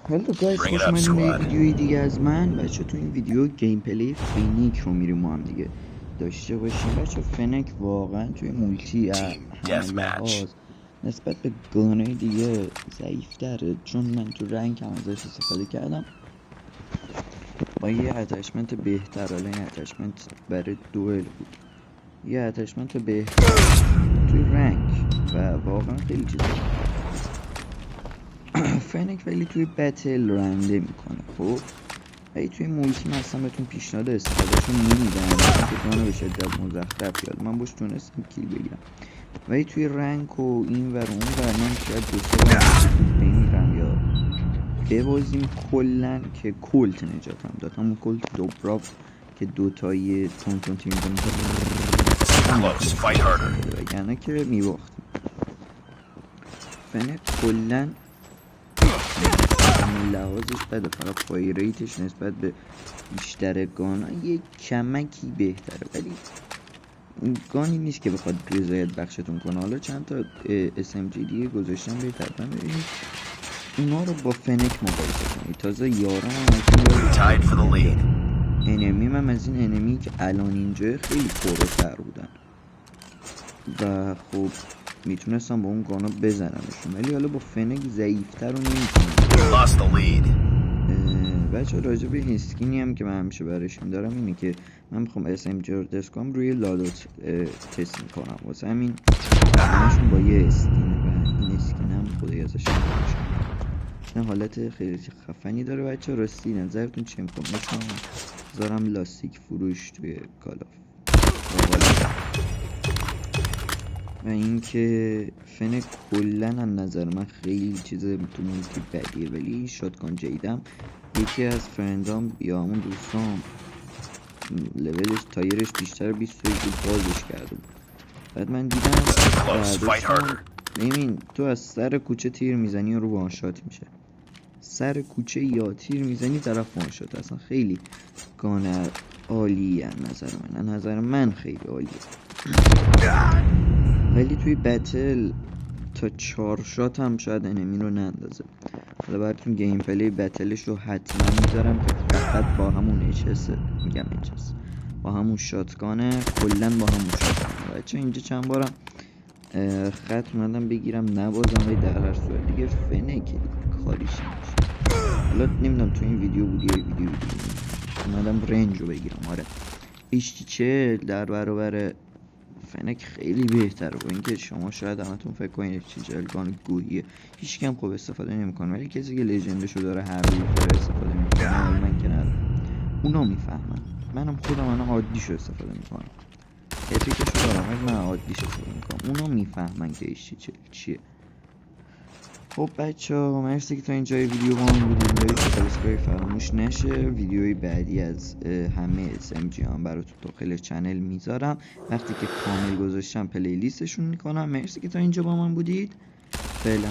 هلو گایز، خوش اومدین به یه ویدیوی دیگه از من. بچه تو این ویدیو گیم پلی فنیک رو میریم ما هم دیگه داشته باشیم. بچه فنیک واقعا توی مولتی همه لحاظ نسبت به گانه دیگه ضعیف تره، چون من تو رنگ هم ازش استفاده کردم با یه اتچمنت بهتر. حالا این اتچمنت برای دوئل بود، یه اتچمنت بهتر توی رنگ و واقعا خیلی چیزا فنیک ولی توی بتل رنده میکنه. خب ولی توی مولتی من اصلا بهتون پیشنهاد استفادهشون نمیدم، که گانو به شدت مزخرف یاد من باش تونستم کیل بگیرم، ولی توی رنگ و این ور اون ور من شاید دو سه بار بمیرم یا ببازیم کلن که کلت نجاتم داد، همون کلت دوبراو که دوتایی تون تون تیم وگرنه که میباختیم. فنیک کلن لحاظش بده، فقط فای ریتش نسبت به بیشتر گانا یه کمکی بهتره، ولی گانی نیست که بخواد رضایت بخشتون کنه. حالا چند تا SMG دیگه گذاشتم روی تبدیل ببینید اونا رو با فنیک مقایسه کنید. تازه یارم انمی من از این انمی که الان اینجا خیلی پروتر بودن و خب میتونستم با اون گانا بزنمشون، ولی حالا با فنیک ضعیفتر رو نمیتونم. بچه راجع به این اسکینی هم که من همیشه برش میدارم اینه که من میخوام SMG رو تست کنم، روی لادو تست میکنم، واسه همین همشون با یه اسکینه و این اسکین هم خدایی ازش این حالت خیلی خفنی داره. بچه راستی نظرتون چیه؟ میخوام بذارم لاستیک فروش توی کالاف و اینکه فنیک کلن از نظر من خیلی چیز تو مولتی بدیه، ولی شاتگان جیدم یکی از فرندام یا همون دوستام لولش تایرش بیشتر 20 بازش کرده بود، بعد من دیدم ببین تو از سر کوچه تیر میزنی و رو وانشات میشه، سر کوچه یا تیر میزنی طرف وانشات. اصلا خیلی گانه عالیه از نظر من خیلی عالیه، ولی توی بتل تا 4 شات هم شاید انمی رو نندازه. حالا براتون گیم پلی بتلش رو حتما میذارم که فقط با همون با همون شاتگانه، کلا با همون شاتگانه. بچه اینجا چند بارم خط اومدم بگیرم نبازم، ولی در هر صورت دیگه فنیک کاریش نمیشه. حالا نمیدونم تو این ویدیو بود یا ویدیو اومدم رنج رو بگیرم. آره چه در برابر فنیک خیلی بهتره، با اینکه شما شاید همتون فکر کنید چه جلگان گوهیه، هیچ کم خوب استفاده نمیکنه، ولی کسی که لژندشو داره هر روز داره استفاده میکنه، من که ندارم، اونا میفهمن. منم خودم الان عادیشو استفاده میکنم، اپیکشو دارم ولی من عادیشو استفاده میکنم، اونا میفهمن که ایش چیه. خب بچه ها مرسی که تا اینجای ویدیو با من بودید. لایک و سابسکرایب فراموش نشه. ویدیوی بعدی از همه SMG هم براتون داخل چنل میذارم، وقتی که کامل گذاشتم پلی لیستشون میکنم. مرسی که تا اینجا با من بودید. فعلا.